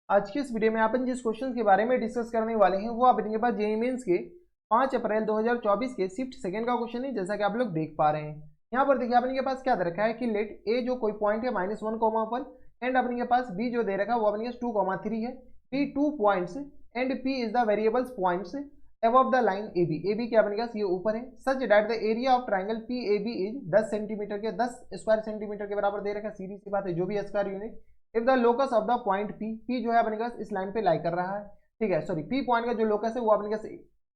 आज की इस वीडियो में अपन जिस क्वेश्चन के बारे में डिस्कस करने वाले हैं वो अपने पास जेईई मेंस के 5 अप्रैल 2024 के शिफ्ट सेकंड का क्वेश्चन है, जैसा कि आप लोग देख पा रहे हैं। यहाँ पर देखिए अपने के पास क्या दे रखा है कि लेट ए जो कोई पॉइंट है -1,1 एंड अपने के पास बी जो दे रखा है वो अपने पास 2,3 है। B 2 points and P is the variables points above the line A B के अपने पास ये ऊपर है। Such that the area of triangle P A B is 10 centimetre के 10 स्क्वायर सेंटीमीटर के बराबर दे रखा है। सीधी सी बात है, जो भी square unit if the locus of the point P जो है अपने पास इस लाइन पे लाई कर रहा है, ठीक है। सॉरी, पी पॉइंट का जो लोकस है वो अपने पास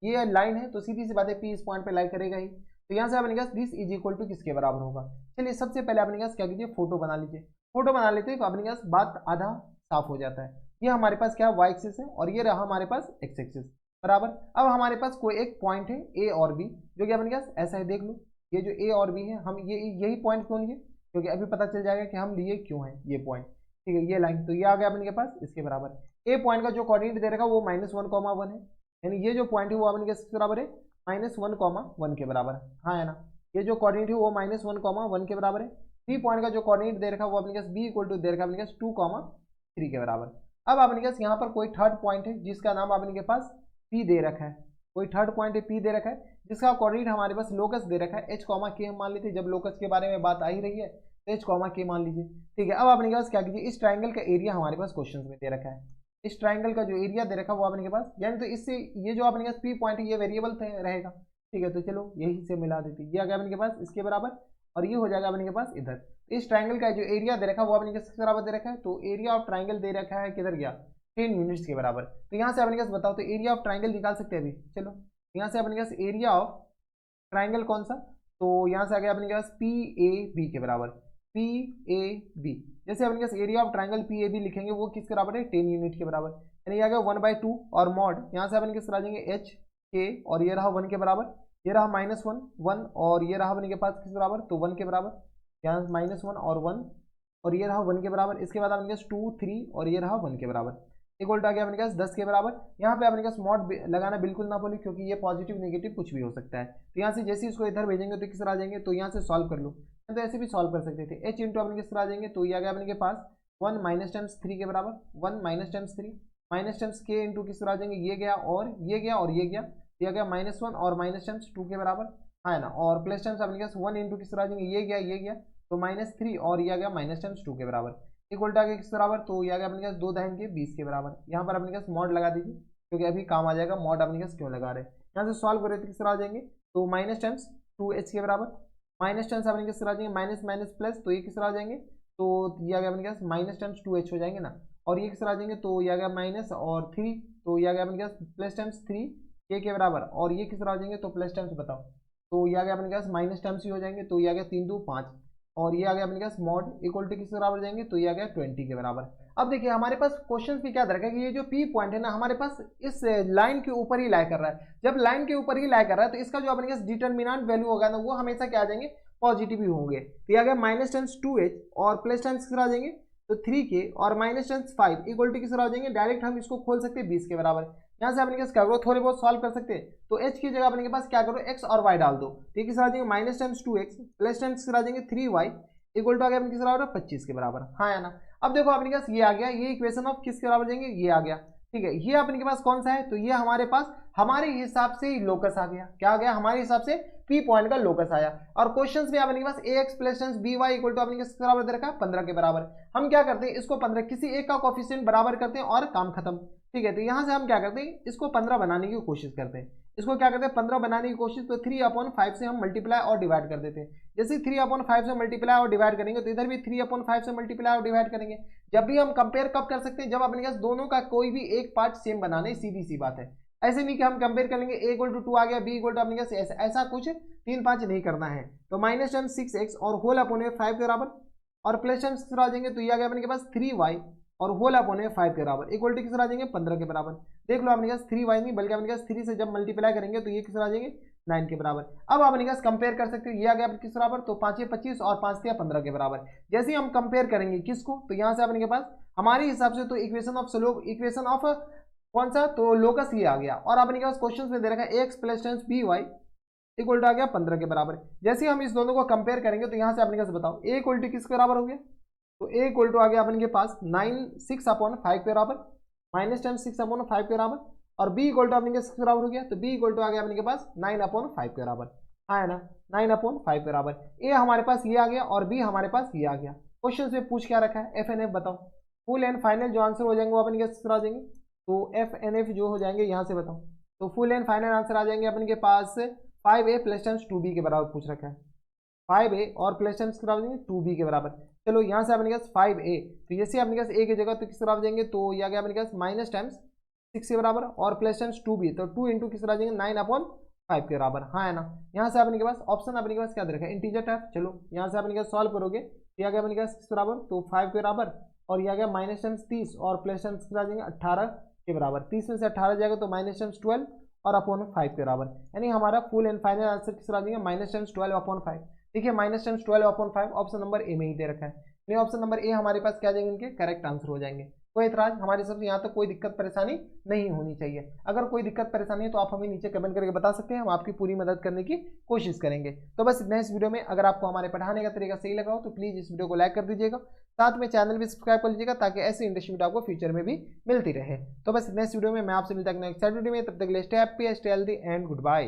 ये लाइन है, तो सीधी सी बात है पी इस पॉइंट पे लाई करेगा ही। तो यहाँ से अपने पास दिस इज इक्वल टू किसके बराबर होगा। चलिए सबसे पहले अपने पास क्या कीजिए, फोटो बना लीजिए। फोटो बना लेते हैं तो अपने पास बात आधा साफ हो जाता है। ये हमारे पास क्या वाई एक्सिस है और ये रहा हमारे पास एक्स एक्सिस बराबर। अब हमारे पास कोई एक पॉइंट है ए और बी, जो कि अपने पास ऐसा है। देख लो ये जो ए और बी है, हम ये यही पॉइंट क्यों लिए, क्योंकि अभी पता चल जाएगा कि हम लिए क्यों है ये पॉइंट, ठीक है। ये लाइन तो ये आ गया अपने के पास इसके बराबर। ए पॉइंट का जो कोऑर्डिनेट दे रखा है वो -1,1 है, यानी ये जो पॉइंट है वो अपने के बराबर है -1,1 के बराबर, हाँ है ना। ये जो कोऑर्डिनेट है वो -1,1 के बराबर है। बी पॉइंट का जो कोऑर्डिनेट दे रखा है वो अपने के बी इक्वल टू दे रखा है अपने के 2,3 के बराबर। अब अपने के यहाँ पर कोई थर्ड पॉइंट है जिसका नाम अपने के पास पी दे रखा है। कोई थर्ड पॉइंट है पी दे रखा है जिसका कोऑर्डिनेट हमारे पास लोकस दे रखा है h, k हम मान लेते हैं। जब लोकस के बारे में बात आ ही रही है तो h, k मान लीजिए, ठीक है। अब अपने के पास क्या कीजिए, इस ट्राइंगल का एरिया हमारे पास क्वेश्चन में दे रखा है। इस ट्राइंगल का जो एरिया दे रखा है वो अपने के पास, यानी तो इससे ये जो अपने के पास पी पॉइंट है ये वेरिएबल रहेगा, ठीक है। तो चलो यही से मिला देते, ये आ गया अपने के पास इसके बराबर और ये हो जाएगा अपने के पास इधर। तो इस ट्राइंगल का जो एरिया दे रखा है वो अपने के पास बराबर दे रखा है। तो एरिया ऑफ ट्राइंगल दे रखा है किधर गया, 10 यूनिट्स के बराबर। तो यहाँ से अपने पास बताओ तो एरिया ऑफ ट्राइंगल निकाल सकते हैं अभी। चलो यहाँ से अपने पास एरिया ऑफ ट्राइंगल कौन सा, तो यहाँ से आ गया अपने पास पी ए बी के बराबर। पी ए बी जैसे अपने पास area of triangle P A B लिखेंगे वो किसके बराबर है, 10 यूनिट के बराबर, यानी आ गया 1/2 और मॉड यहाँ से अपने किस आ जाएंगे एच के और ये रहा 1 के बराबर, ये रहा -1 और ये रहा अपने के पास किस बराबर, तो 1 के बराबर। यहाँ -1 और 1 और ये रहा 1 के बराबर। इसके बाद अपने पास 2 3 और ये रहा 1 के बराबर। इक्वल आ गया अपने पास 10 के बराबर। यहाँ पे अपने पास मॉड लगाना बिल्कुल ना बोले, क्योंकि ये पॉजिटिव नेगेटिव कुछ भी हो सकता है। तो यहाँ से जैसे इसको इधर भेजेंगे तो किस तरह आ जाएंगे, तो यहाँ से सॉल्व कर लो, तो ऐसे भी सॉल्व कर सकते थे। h इंटू अपने किस तरह आ जाएंगे, तो ये आ गया अपने के पास 1 - 3 के बराबर, 1 - 3 माइनस के इंटू किस तरह आ जाएंगे, ये गया और ये गया और ये गया, ये आ गया -1 और -2 के बराबर, हाँ ना। और प्लस टाइम्स अपने पास 1 इंटू किस तरह आ जाएंगे, ये गया तो -3 और ये आ गया -2 के बराबर। इक्वल आ गया किस बराबर, तो ये आ गया अपने पास 2 दाहिने के 20 के बराबर। यहाँ पर अपने पास मॉड लगा दीजिए क्योंकि अभी काम आ जाएगा। मॉड अपने पास क्यों लगा रहे हैं, यहाँ से सॉल्व करें तो किस तरह आ जाएंगे, तो -2h के बराबर, -10 अपने किस तरह आ जाएंगे माइनस माइनस प्लस, तो ये किस तरह आ जाएंगे, तो ये आ गया अपने पास -2h हो जाएंगे ना। और ये किस तरह आ जाएंगे, तो ये आ गया माइनस और 3, तो ये आ गया अपने पास +3 k के बराबर। और ये किस तरह आ जाएंगे, तो प्लस टाइम्स बताओ, तो ये आ गया अपने पास माइनस टाइम्स ही हो जाएंगे, तो ये आ गया 3 2 5 और ये आ गया अपने पास मॉड इक्वल टू किस बराबर जाएंगे, तो ये आ गया 20 के बराबर। अब देखिए हमारे पास क्वेश्चन पे क्या रखा है कि ये जो पी पॉइंट है ना हमारे पास इस लाइन के ऊपर ही लाई कर रहा है। जब लाइन के ऊपर ही लाई कर रहा है तो इसका जो अपने पास डिटर्मिनेंट वैल्यू होगा ना वो हमेशा क्या आ जाएंगे, पॉजिटिव ही होंगे। तो ये आ गया -10 और प्लस टाइम्स किस आ जाएंगे, तो 3k और -5 इक्वल टू किस आ जाएंगे। डायरेक्ट हम इसको खोल सकते हैं 20 के बराबर। यहाँ से अपने क्या करो, थोड़े बहुत सॉल्व कर सकते हैं। तो h की जगह अपने के पास क्या करो, x और y डाल दो, ठीक है। किस आ जाएंगे -2x प्लस टाइम्स किस आ जाएंगे 3y इक्वल टू आ गया अपने किस बराबर 25 के बराबर, हाँ है ना। अब देखो अपने पास ये आ गया, ये इक्वेशन ऑफ किसके बराबर जाएंगे, ये आ गया, ठीक है। ये अपने के पास कौन सा है, तो ये हमारे पास हमारे हिसाब से लोकस आ गया। क्या आ गया, हमारे हिसाब से पी पॉइंट का लोकस आया। और क्वेश्चंस में अपने के पास ax plus by equal to अपने किस बराबर दे रखा है 15 के बराबर। हम क्या करते हैं, इसको 15 किसी एक का कोफिशिएंट बराबर करते हैं और काम खत्म, ठीक है। तो यहाँ से हम क्या करते हैं, इसको 15 बनाने की कोशिश करते हैं। इसको क्या करते हैं 15 बनाने की कोशिश, तो 3/5 से हम मल्टीप्लाई और डिवाइड कर देते हैं। जैसे 3/5 से मल्टीप्लाई और डिवाइड करेंगे तो इधर भी 3/5 से मल्टीप्लाई और डिवाइड करेंगे। जब भी हम कंपेयर कब कर सकते हैं, जब अपने पास दोनों का कोई भी एक पार्ट सेम बनाना है, सीधी सी बात है। ऐसे नहीं कि हम कंपेयर कर लेंगे a इक्वल टू 2 आ गया, b इक्वल टू अपने पास ऐसा कुछ 3-5 नहीं करना है। तो -6x और होल अपॉन 5 के बराबर और प्लस टाइम्स आ जाएंगे, तो ये आ गया अपने के पास 3y और होल अपॉन 5 के बराबर इक्वल टू किस आ जाएंगे 15 के बराबर। देख लो अपने पास 3y नहीं बल्कि अपने पास 3 से जब मल्टीप्लाई करेंगे तो ये किस आ जाएंगे 9 के बराबर। अब अपने पास कंपेयर कर सकते हैं, ये आ गया किस बराबर, तो 5 या 25 और 5 से 15 के बराबर। जैसे ही हम कंपेयर करेंगे किसको, तो यहाँ से अपने के पास हमारे हिसाब से तो इक्वेशन ऑफ कौन सा, तो लोकस ये आ गया। और अपने के पास क्वेश्चन में दे रखा है ax plus by equal to आ गया 15 के बराबर। जैसे हम इस दोनों को कंपेयर करेंगे तो यहाँ से अपने के पास बताओ a इक्वल टू किसके बराबर हो गया, तो a इक्वल टू आ गया अपने के पास 6/5 के बराबर -10 6/5 के बराबर, और b इक्वल टू अपने के बराबर हो गया, तो b इक्वल टू आ गया अपने के पास 9/5 के बराबर, हाँ है ना, 9/5 के बराबर। a हमारे पास ये आ गया और b हमारे पास ये आ गया। क्वेश्चन में पूछ क्या रखा है, एफ एन एफ बताओ, फुल एंड फाइनल जो आंसर हो जाएंगे वो अपने के आ जाएंगे, तो एफ एन एफ जो हो जाएंगे यहाँ से बताओ, तो फुल एंड फाइनल आंसर आ जाएंगे अपने के पास 5a प्लस टाइम्स 2b के बराबर पूछ रखा है, 5a और प्लस टाइम्स के बराबर 2b के बराबर। चलो यहाँ से अपने पास 5a, तो जैसे अपने पास a की जगह तो किस बराबर जाएंगे, तो ये आ गया अपने पास माइनस टाइम्स 6 के बराबर और प्लस टाइम्स 2b, तो 2 इंटू किस बराबर जाएंगे 9/5 के बराबर, हाँ है ना। यहाँ से अपने के पास ऑप्शन अपने के पास क्या दे रखा है, इंटीजर टाइप। चलो यहाँ से अपने के पास सॉल्व करोगे, ये आ गया अपने पास किस बराबर, तो 5 के बराबर, और ये आ गया माइनस टाइम्स 30 और प्लस टाइम्स किस जाएंगे 18 के बराबर, 30 में से 18 जाएगा तो माइनस टाइम्स 12 और अपॉन 5 के बराबर, यानी हमारा फुल एंड फाइनल आंसर किस आ जाएगा माइनस टाइम्स 12/5। देखिए minus times 12/5 option number A में ही दे रखा है, यानी ऑप्शन नंबर ए हमारे पास क्या जाएंगे, इनके करेक्ट आंसर हो जाएंगे। कोई इतराज, हमारे सबसे यहाँ तक कोई दिक्कत परेशानी नहीं होनी चाहिए। अगर कोई दिक्कत परेशानी है तो आप हमें नीचे कमेंट करके बता सकते हैं, हम आपकी पूरी मदद करने की कोशिश करेंगे। तो बस इतना इस वीडियो में, अगर आपको हमारे पढ़ाने का तरीका सही लगा हो तो प्लीज़ इस वीडियो को लाइक कर दीजिएगा, साथ में चैनल भी सब्सक्राइब कर लीजिएगा ताकि ऐसी इंटरेस्टिंग वीडियो आपको फ्यूचर में भी मिलती रहे। तो बस नेक्स्ट वीडियो में मैं आपसे मिलता हूं नेक्स्ट वीडियो में, तब तक के लिए stay happy, stay healthy and good bye.